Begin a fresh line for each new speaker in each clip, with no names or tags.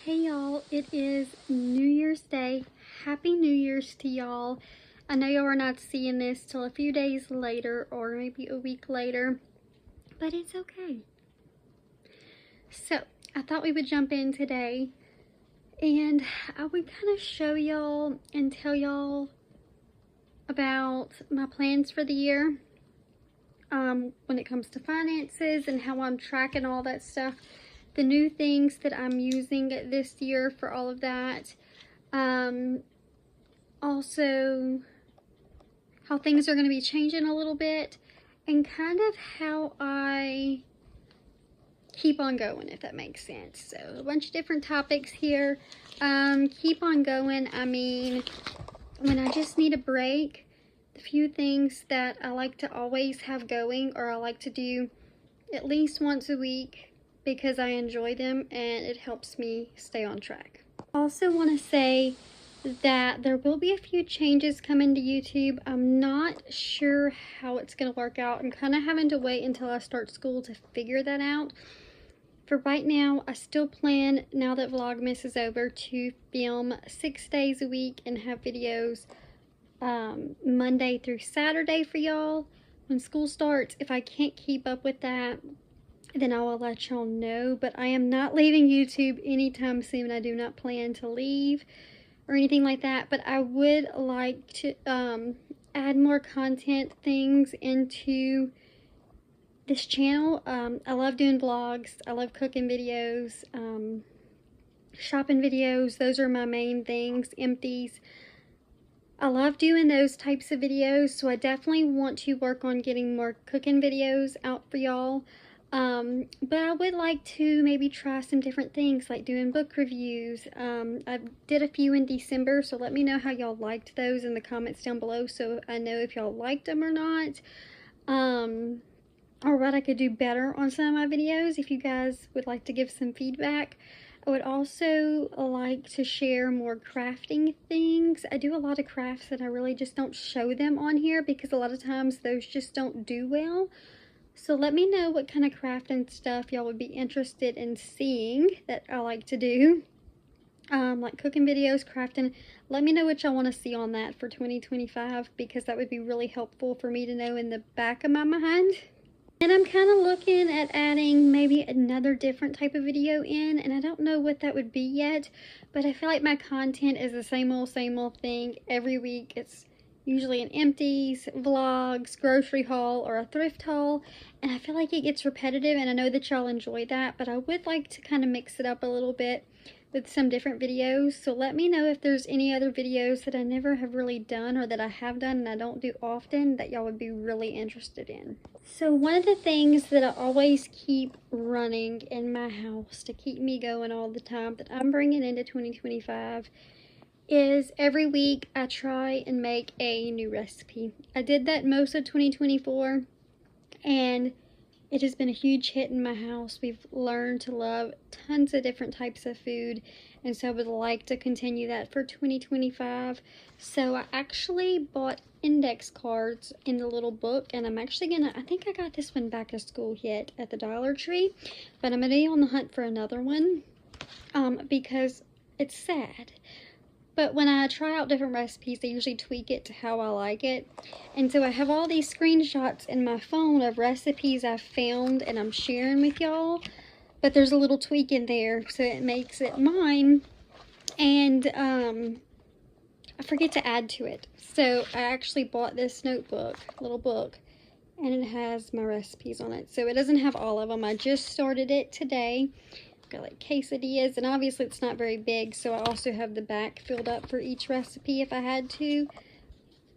Hey y'all, it is New Year's Day. Happy New Year's to y'all. I know y'all are not seeing this till a few days later or maybe a week later, but it's okay. So, I thought we would jump in today and I would kind of show y'all and tell y'all about my plans for the year when it comes to finances and how I'm tracking all that stuff. The new things that I'm using this year for all of that. Also, how things are going to be changing a little bit, and kind of how I keep on going, if that makes sense. So, a bunch of different topics here. Keep on going, I mean, when I just need a break, the few things that I like to always have going, or I like to do at least once a week, because I enjoy them and it helps me stay on track. I also want to say that there will be a few changes coming to YouTube. I'm not sure how it's going to work out. I'm kind of having to wait until I start school to figure that out. For right now, I still plan, now that Vlogmas is over, to film 6 days a week and have videos Monday through Saturday for y'all. When school starts, if I can't keep up with that, then I will let y'all know. But I am not leaving YouTube anytime soon. I do not plan to leave or anything like that. But I would like to add more content things into this channel. I love doing vlogs. I love cooking videos, shopping videos. Those are my main things. Empties. I love doing those types of videos. So I definitely want to work on getting more cooking videos out for y'all. But I would like to maybe try some different things, like doing book reviews. I did a few in December, so let me know how y'all liked those in the comments down below, so I know if y'all liked them or not. Or what I could do better on some of my videos, if you guys would like to give some feedback. I would also like to share more crafting things. I do a lot of crafts that I really just don't show them on here, because a lot of times those just don't do well. So let me know what kind of crafting stuff y'all would be interested in seeing that I like to do. Like cooking videos, crafting. Let me know what y'all want to see on that for 2025, because that would be really helpful for me to know in the back of my mind. And I'm kind of looking at adding maybe another different type of video in, and I don't know what that would be yet, but I feel like my content is the same old thing every week. It's usually an empties, vlogs, grocery haul, or a thrift haul, and I feel like it gets repetitive, and I know that y'all enjoy that, but I would like to kind of mix it up a little bit with some different videos. So let me know if there's any other videos that I never have really done, or that I have done and I don't do often, that y'all would be really interested in. So one of the things that I always keep running in my house to keep me going all the time, that I'm bringing into 2025, is every week I try and make a new recipe. I did that most of 2024, and it has been a huge hit in my house. We've learned to love tons of different types of food, and so I would like to continue that for 2025. So I actually bought index cards in the little book, and I'm actually gonna, I think I got this one back to school hit at the Dollar Tree, but I'm gonna be on the hunt for another one, because it's sad. But when I try out different recipes, I usually tweak it to how I like it. And so I have all these screenshots in my phone of recipes I've found and I'm sharing with y'all. But there's a little tweak in there, so it makes it mine. And I forget to add to it. So I actually bought this notebook, little book, and it has my recipes on it. So it doesn't have all of them. I just started it today. Got like quesadillas, and obviously it's not very big, so I also have the back filled up for each recipe if I had to.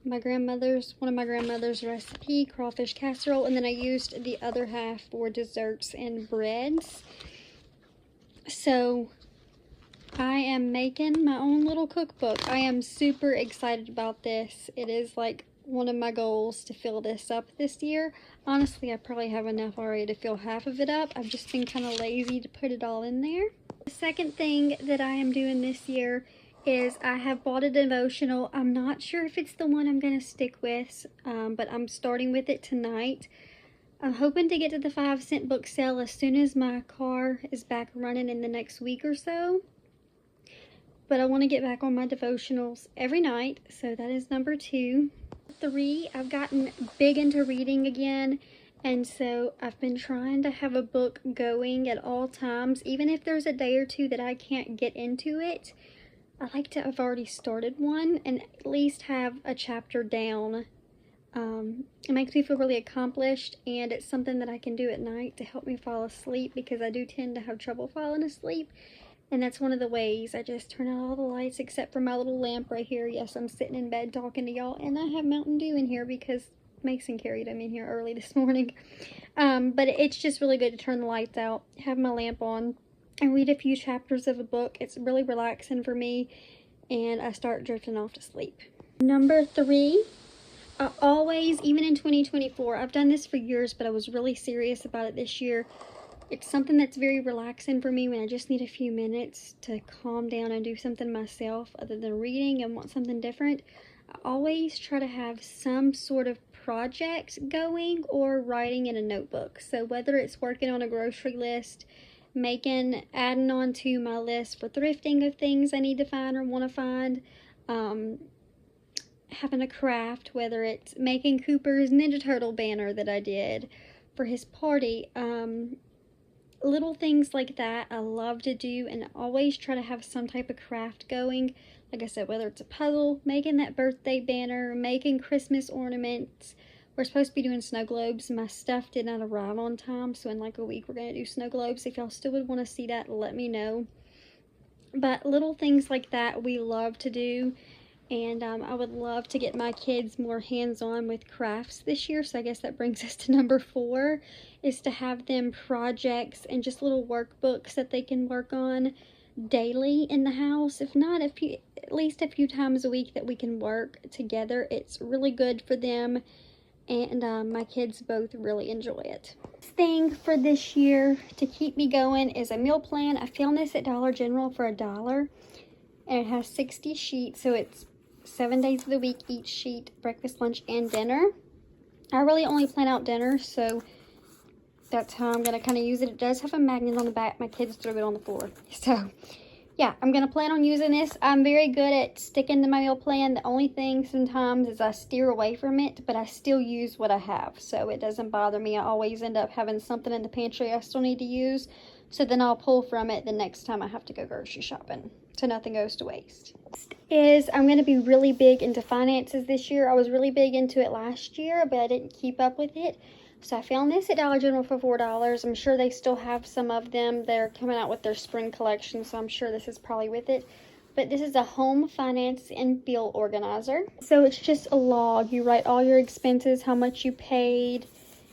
One of my grandmother's recipe, crawfish casserole, and then I used the other half for desserts and breads. So I am making my own little cookbook. I am super excited about this. It is like one of my goals to fill this up this year. Honestly, I probably have enough already to fill half of it up. I've just been kind of lazy to put it all in there. The second thing that I am doing this year is I have bought a devotional. I'm not sure if it's the one I'm going to stick with, but I'm starting with it tonight. I'm hoping to get to the 5-cent book sale as soon as my car is back running in the next week or so. but I want to get back on my devotionals every night, so that is number 2. 3, I've gotten big into reading again, and so I've been trying to have a book going at all times, even if there's a day or two that I can't get into it. I like to have already started one and at least have a chapter down. It makes me feel really accomplished, and it's something that I can do at night to help me fall asleep, because I do tend to have trouble falling asleep. And that's one of the ways. I just turn out all the lights except for my little lamp right here. Yes, I'm sitting in bed talking to y'all, and I have Mountain Dew in here because Mason carried them in here early this morning. But it's just really good to turn the lights out, have my lamp on, and read a few chapters of a book. It's really relaxing for me, and I start drifting off to sleep. Number 3, I always, even in 2024, I've done this for years, but I was really serious about it this year. It's something that's very relaxing for me when I just need a few minutes to calm down and do something myself other than reading and want something different. I always try to have some sort of project going or writing in a notebook. So whether it's working on a grocery list, adding on to my list for thrifting of things I need to find or want to find, having a craft, whether it's making Cooper's Ninja Turtle banner that I did for his party, little things like that I love to do, and always try to have some type of craft going. Like I said, whether it's a puzzle, making that birthday banner, making Christmas ornaments. We're supposed to be doing snow globes. My stuff did not arrive on time, so in like a week we're going to do snow globes. If y'all still would want to see that, let me know. But little things like that we love to do. And I would love to get my kids more hands-on with crafts this year. So I guess that brings us to number 4, is to have them projects and just little workbooks that they can work on daily in the house. If not, at least a few times a week that we can work together. It's really good for them. And my kids both really enjoy it. Thing for this year to keep me going is a meal plan. I found this at Dollar General for $1. And it has 60 sheets, so it's 7 days of the week, each sheet, breakfast, lunch, and dinner. I really only plan out dinner, so that's how I'm going to kind of use it. It does have a magnet on the back. My kids threw it on the floor. So, yeah, I'm going to plan on using this. I'm very good at sticking to my meal plan. The only thing sometimes is I steer away from it, but I still use what I have, so it doesn't bother me. I always end up having something in the pantry I still need to use, so then I'll pull from it the next time I have to go grocery shopping, so nothing goes to waste. I'm going to be really big into finances this year. I was really big into it last year, but I didn't keep up with it. So I found this at Dollar General for $4. I'm sure they still have some of them. They're coming out with their spring collection, so I'm sure this is probably with it. But this is a home finance and bill organizer. So it's just a log. You write all your expenses, how much you paid,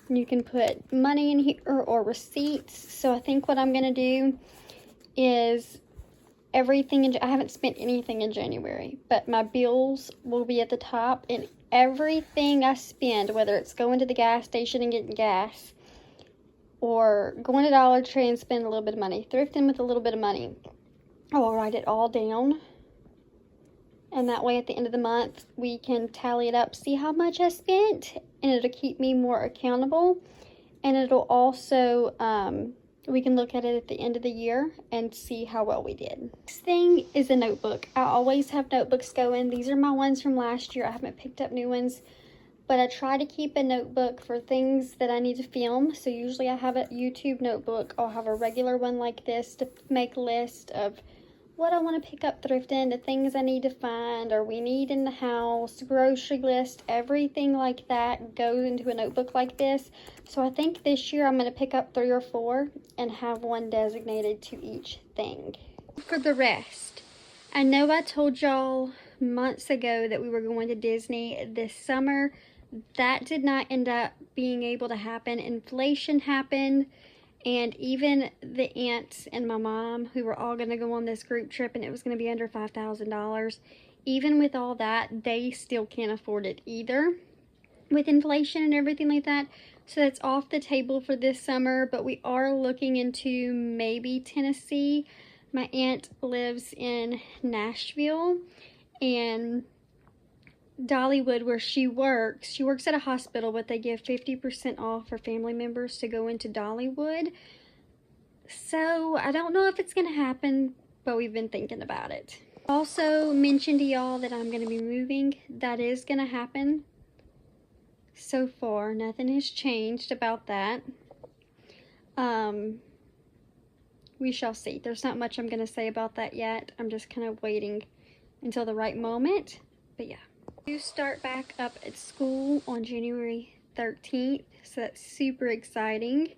and you can put money in here or receipts. So I think what I'm going to do is everything I haven't spent anything in January, but my bills will be at the top, and everything I spend, whether it's going to the gas station and getting gas, or going to Dollar Tree and spend a little bit of money, thrifting with a little bit of money, I'll write it all down, and that way at the end of the month we can tally it up, see how much I spent, and it'll keep me more accountable, and it'll also we can look at it at the end of the year and see how well we did. Next thing is a notebook. I always have notebooks going. These are my ones from last year. I haven't picked up new ones, but I try to keep a notebook for things that I need to film. So usually I have a YouTube notebook. I'll have a regular one like this to make a list of what I want to pick up thrifting, the things I need to find or we need in the house, grocery list, everything like that goes into a notebook like this. So I think this year I'm going to pick up 3 or 4 and have one designated to each thing. For the rest, I know I told y'all months ago that we were going to Disney this summer. That did not end up being able to happen. Inflation happened. And even the aunts and my mom, who were all going to go on this group trip, and it was going to be under $5,000, even with all that, they still can't afford it either with inflation and everything like that. So that's off the table for this summer, but we are looking into maybe Tennessee. My aunt lives in Nashville, and Dollywood, where she works at a hospital, but they give 50% off for family members to go into Dollywood. So I don't know if it's going to happen, but we've been thinking about it. Also mentioned to y'all that I'm going to be moving. That is going to happen. So far, nothing has changed about that. We shall see. There's not much I'm going to say about that yet. I'm just kind of waiting until the right moment. But yeah. You start back up at school on January 13th, so that's super exciting.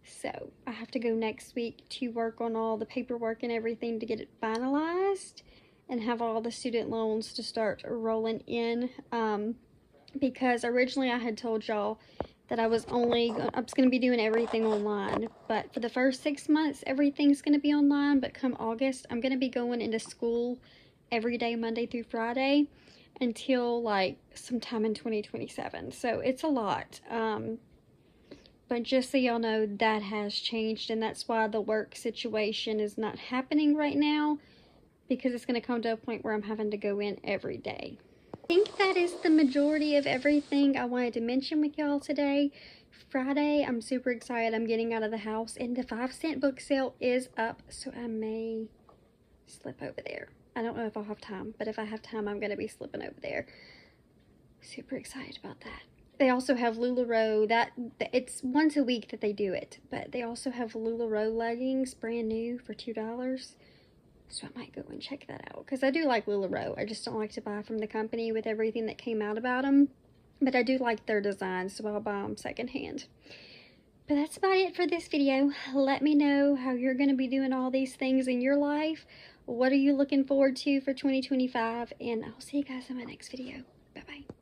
So I have to go next week to work on all the paperwork and everything to get it finalized and have all the student loans to start rolling in. Because originally I had told y'all that I was going to be doing everything online, but for the first 6 months everything's going to be online. But come August, I'm going to be going into school every day, Monday through Friday, until like sometime in 2027. So it's a lot. But just so y'all know, that has changed, and that's why the work situation is not happening right now, because it's going to come to a point where I'm having to go in every day. I think that is the majority of everything I wanted to mention with y'all today. Friday, I'm super excited. I'm getting out of the house, and the 5-cent book sale is up, so I may slip over there. I don't know if I'll have time, but if I have time, I'm going to be slipping over there. Super excited about that. They also have LuLaRoe. It's once a week that they do it, but they also have LuLaRoe leggings, brand new, for $2. So I might go and check that out, because I do like LuLaRoe. I just don't like to buy from the company with everything that came out about them. But I do like their designs, so I'll buy them secondhand. But that's about it for this video. Let me know how you're going to be doing all these things in your life. What are you looking forward to for 2025? And I'll see you guys in my next video. Bye-bye.